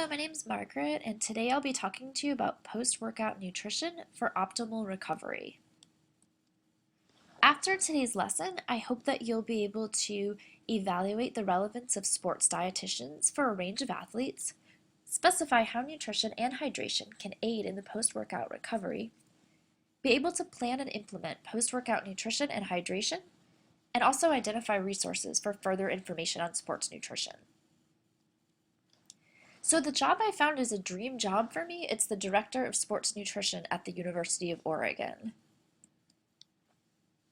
Hello, my name is Margaret, and today I'll be talking to you about post-workout nutrition for optimal recovery. After today's lesson, I hope that you'll be able to evaluate the relevance of sports dietitians for a range of athletes, specify how nutrition and hydration can aid in the post-workout recovery, be able to plan and implement post-workout nutrition and hydration, and also identify resources for further information on sports nutrition. So the job I found is a dream job for me. It's the Director of Sports Nutrition at the University of Oregon.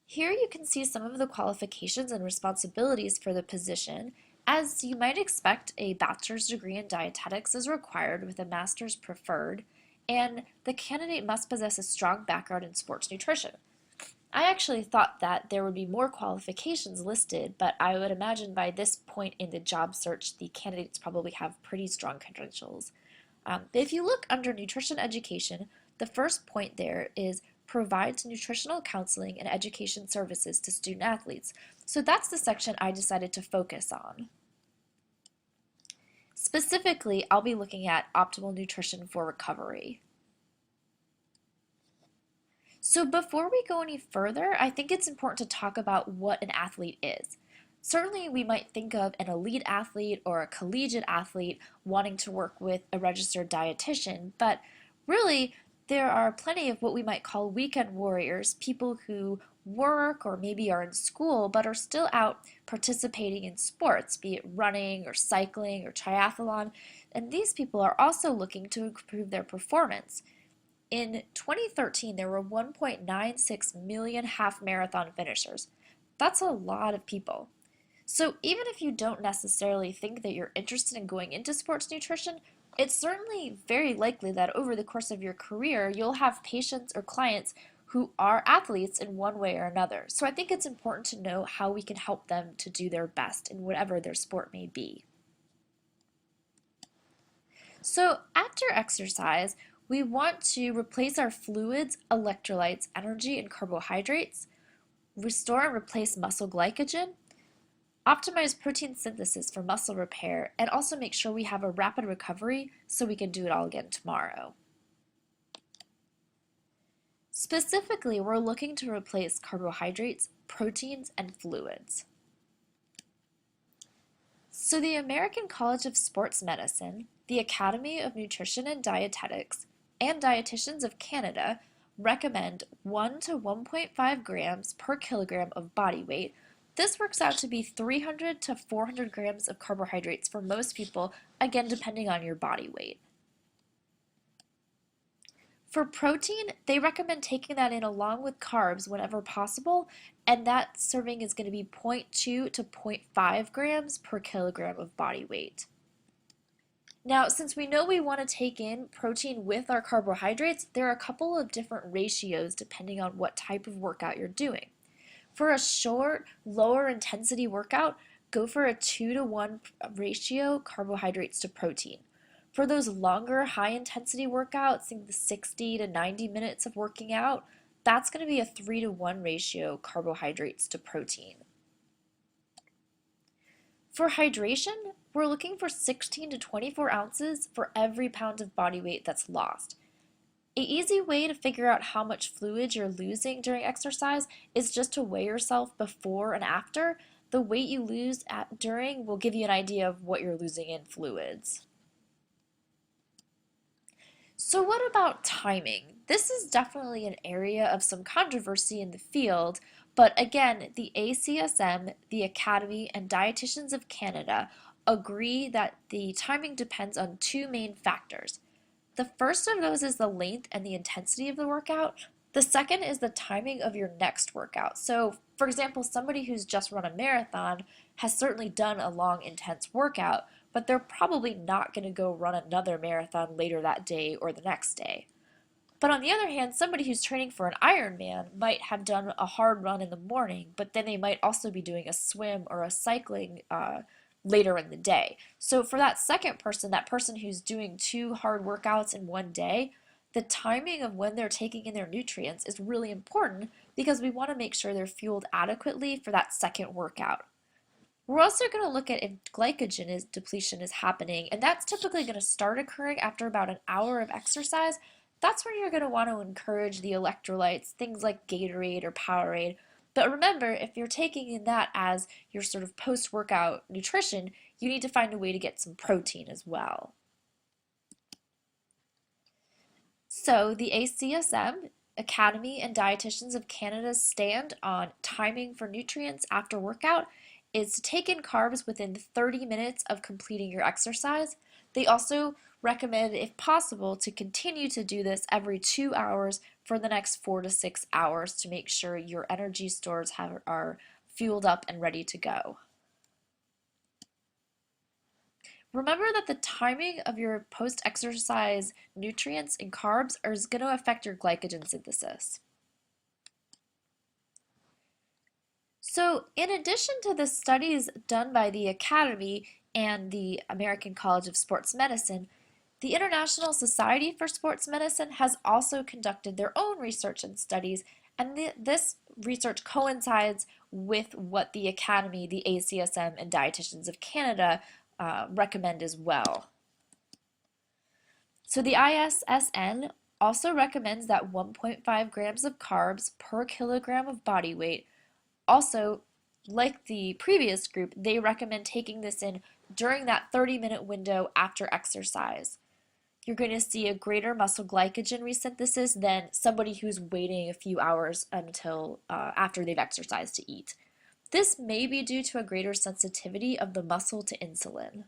Here you can see some of the qualifications and responsibilities for the position. As you might expect, a bachelor's degree in dietetics is required with a master's preferred, and the candidate must possess a strong background in sports nutrition. I actually thought that there would be more qualifications listed, but I would imagine by this point in the job search, the candidates probably have pretty strong credentials. If you look under nutrition education, the first point there is provides nutritional counseling and education services to student athletes. So that's the section I decided to focus on. Specifically, I'll be looking at optimal nutrition for recovery. So before we go any further, I think it's important to talk about what an athlete is. Certainly we might think of an elite athlete or a collegiate athlete wanting to work with a registered dietitian, but really there are plenty of what we might call weekend warriors, people who work or maybe are in school but are still out participating in sports, be it running or cycling or triathlon, and these people are also looking to improve their performance. In 2013, there were 1.96 million half marathon finishers. That's a lot of people. So even if you don't necessarily think that you're interested in going into sports nutrition, it's certainly very likely that over the course of your career, you'll have patients or clients who are athletes in one way or another. So I think it's important to know how we can help them to do their best in whatever their sport may be. So after exercise, we want to replace our fluids, electrolytes, energy, and carbohydrates, restore and replace muscle glycogen, optimize protein synthesis for muscle repair, and also make sure we have a rapid recovery so we can do it all again tomorrow. Specifically, we're looking to replace carbohydrates, proteins, and fluids. So the American College of Sports Medicine, the Academy of Nutrition and Dietetics, and Dietitians of Canada recommend 1 to 1.5 grams per kilogram of body weight. This works out to be 300 to 400 grams of carbohydrates for most people, again depending on your body weight. For protein, they recommend taking that in along with carbs whenever possible, and that serving is going to be 0.2 to 0.5 grams per kilogram of body weight. Now, since we know we want to take in protein with our carbohydrates, there are a couple of different ratios depending on what type of workout you're doing. For a short, lower intensity workout, go for a 2 to 1 ratio carbohydrates to protein. For those longer, high intensity workouts, think the 60 to 90 minutes of working out, that's going to be a 3 to 1 ratio carbohydrates to protein. For hydration, we're looking for 16 to 24 ounces for every pound of body weight that's lost. An easy way to figure out how much fluid you're losing during exercise is just to weigh yourself before and after. The weight you lose during will give you an idea of what you're losing in fluids. So what about timing? This is definitely an area of some controversy in the field, but again, the ACSM, the Academy, and Dietitians of Canada agree that the timing depends on two main factors. The first of those is the length and the intensity of the workout. The second is the timing of your next workout. So, for example, somebody who's just run a marathon has certainly done a long, intense workout, but they're probably not going to go run another marathon later that day or the next day. But on the other hand, somebody who's training for an Ironman might have done a hard run in the morning, but then they might also be doing a swim or a cycling later in the day. So for that second person, that person who's doing two hard workouts in one day, the timing of when they're taking in their nutrients is really important because we want to make sure they're fueled adequately for that second workout. We're also going to look at if glycogen depletion is happening, and that's typically going to start occurring after about an hour of exercise. That's when you're going to want to encourage the electrolytes, things like Gatorade or Powerade. But remember, if you're taking in that as your sort of post-workout nutrition, you need to find a way to get some protein as well. So the ACSM, Academy and Dietitians of Canada's stand on timing for nutrients after workout is to take in carbs within 30 minutes of completing your exercise. They also recommend, if possible, to continue to do this every 2 hours for the next 4 to 6 hours to make sure your energy stores are fueled up and ready to go. Remember that the timing of your post-exercise nutrients and carbs is going to affect your glycogen synthesis. So, in addition to the studies done by the Academy and the American College of Sports Medicine, the International Society for Sports Medicine has also conducted their own research and studies, and this research coincides with what the Academy, the ACSM, and Dietitians of Canada recommend as well. So the ISSN also recommends that 1.5 grams of carbs per kilogram of body weight. Also, like the previous group, they recommend taking this in during that 30-minute window after exercise. You're going to see a greater muscle glycogen resynthesis than somebody who's waiting a few hours until after they've exercised to eat. This may be due to a greater sensitivity of the muscle to insulin.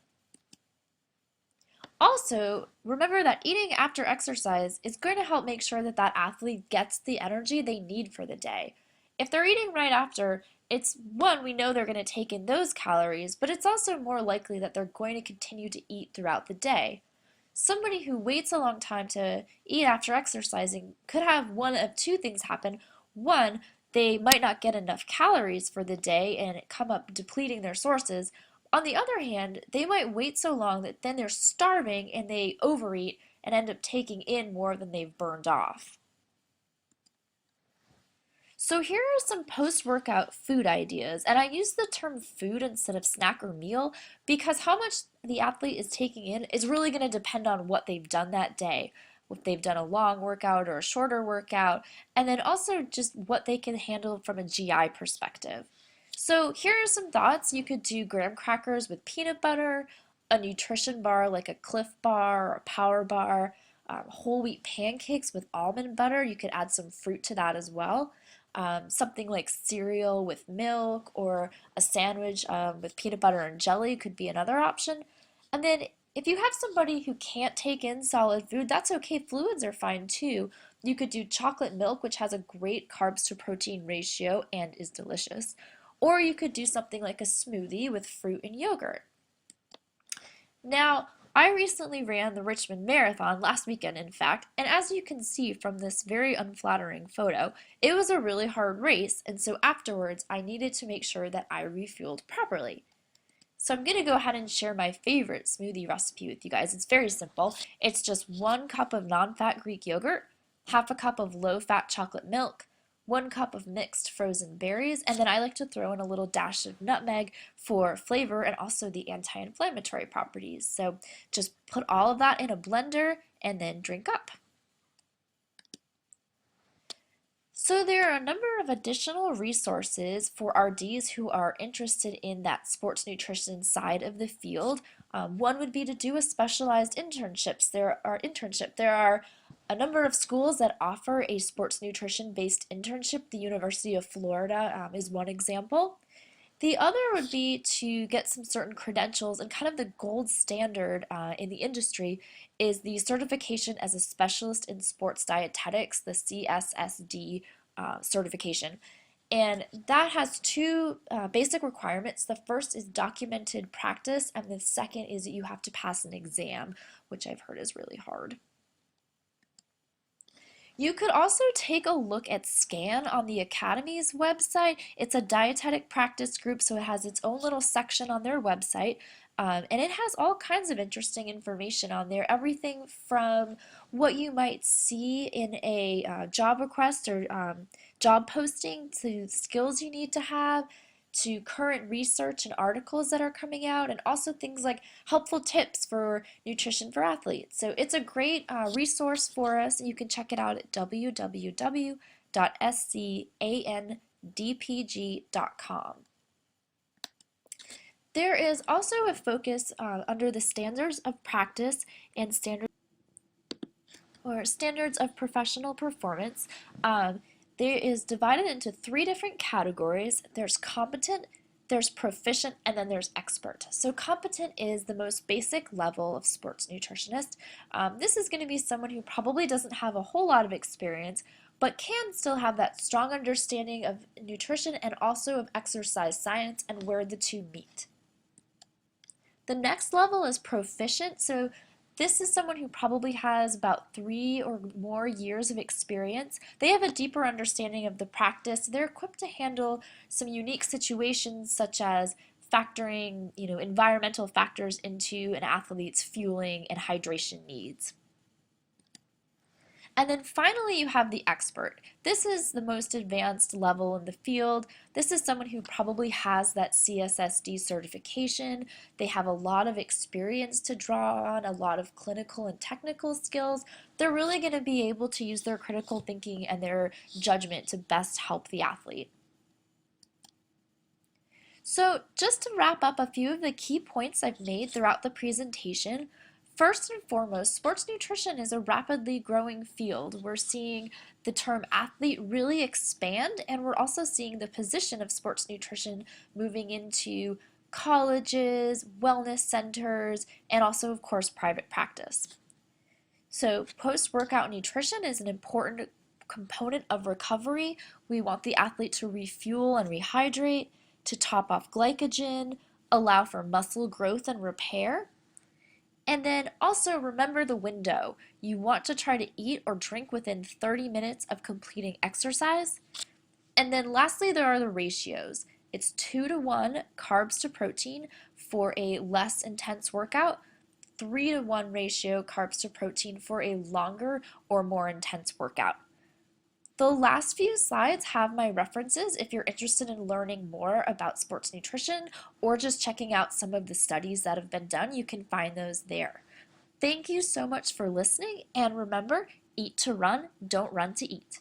Also, remember that eating after exercise is going to help make sure that that athlete gets the energy they need for the day. If they're eating right after, it's one, we know they're going to take in those calories, but it's also more likely that they're going to continue to eat throughout the day. Somebody who waits a long time to eat after exercising could have one of two things happen. One, they might not get enough calories for the day and come up depleting their sources. On the other hand, they might wait so long that then they're starving and they overeat and end up taking in more than they've burned off. So here are some post-workout food ideas, and I use the term food instead of snack or meal because how much the athlete is taking in is really going to depend on what they've done that day. If they've done a long workout or a shorter workout, and then also just what they can handle from a GI perspective. So here are some thoughts. You could do graham crackers with peanut butter, a nutrition bar like a Cliff Bar or a Power Bar, whole wheat pancakes with almond butter. You could add some fruit to that as well. Something like cereal with milk or a sandwich with peanut butter and jelly could be another option. And then if you have somebody who can't take in solid food, that's okay. Fluids are fine too. You could do chocolate milk, which has a great carbs to protein ratio and is delicious. Or you could do something like a smoothie with fruit and yogurt. Now, I recently ran the Richmond Marathon last weekend, in fact, and as you can see from this very unflattering photo, it was a really hard race, and so afterwards I needed to make sure that I refueled properly. So I'm going to go ahead and share my favorite smoothie recipe with you guys. It's very simple. It's just 1 cup of non-fat Greek yogurt, half a cup of low-fat chocolate milk, 1 cup of mixed frozen berries, and then I like to throw in a little dash of nutmeg for flavor and also the anti-inflammatory properties. So just put all of that in a blender and then drink up. So there are a number of additional resources for RDs who are interested in that sports nutrition side of the field. One would be to do a specialized internships. There are a number of schools that offer a sports nutrition based internship. The University of Florida is one example. The other would be to get some certain credentials, and kind of the gold standard in the industry is the certification as a specialist in sports dietetics, the CSSD certification. And that has two basic requirements. The first is documented practice, and the second is that you have to pass an exam, which I've heard is really hard. You could also take a look at SCAN on the Academy's website. It's a dietetic practice group, so it has its own little section on their website. And it has all kinds of interesting information on there. Everything from what you might see in a job request or job posting to skills you need to have to current research and articles that are coming out, and also things like helpful tips for nutrition for athletes. So it's a great resource for us, and you can check it out at www.scandpg.com. There is also a focus under the standards of practice and standards of professional performance. There is divided into three different categories. There's competent, there's proficient, and then there's expert. So competent is the most basic level of sports nutritionist. This is going to be someone who probably doesn't have a whole lot of experience, but can still have that strong understanding of nutrition and also of exercise science and where the two meet. The next level is proficient. So this is someone who probably has about 3 or more years of experience. They have a deeper understanding of the practice. They're equipped to handle some unique situations such as factoring, environmental factors into an athlete's fueling and hydration needs. And then finally, you have the expert. This is the most advanced level in the field. This is someone who probably has that CSSD certification. They have a lot of experience to draw on, a lot of clinical and technical skills. They're really going to be able to use their critical thinking and their judgment to best help the athlete. So just to wrap up a few of the key points I've made throughout the presentation, first and foremost, sports nutrition is a rapidly growing field. We're seeing the term athlete really expand, and we're also seeing the position of sports nutrition moving into colleges, wellness centers, and also, of course, private practice. So post-workout nutrition is an important component of recovery. We want the athlete to refuel and rehydrate, to top off glycogen, allow for muscle growth and repair. And then also remember the window. You want to try to eat or drink within 30 minutes of completing exercise. And then lastly, there are the ratios. It's 2-to-1 carbs to protein for a less intense workout, 3-to-1 ratio carbs to protein for a longer or more intense workout. The last few slides have my references if you're interested in learning more about sports nutrition or just checking out some of the studies that have been done. You can find those there. Thank you so much for listening, and remember, eat to run, don't run to eat.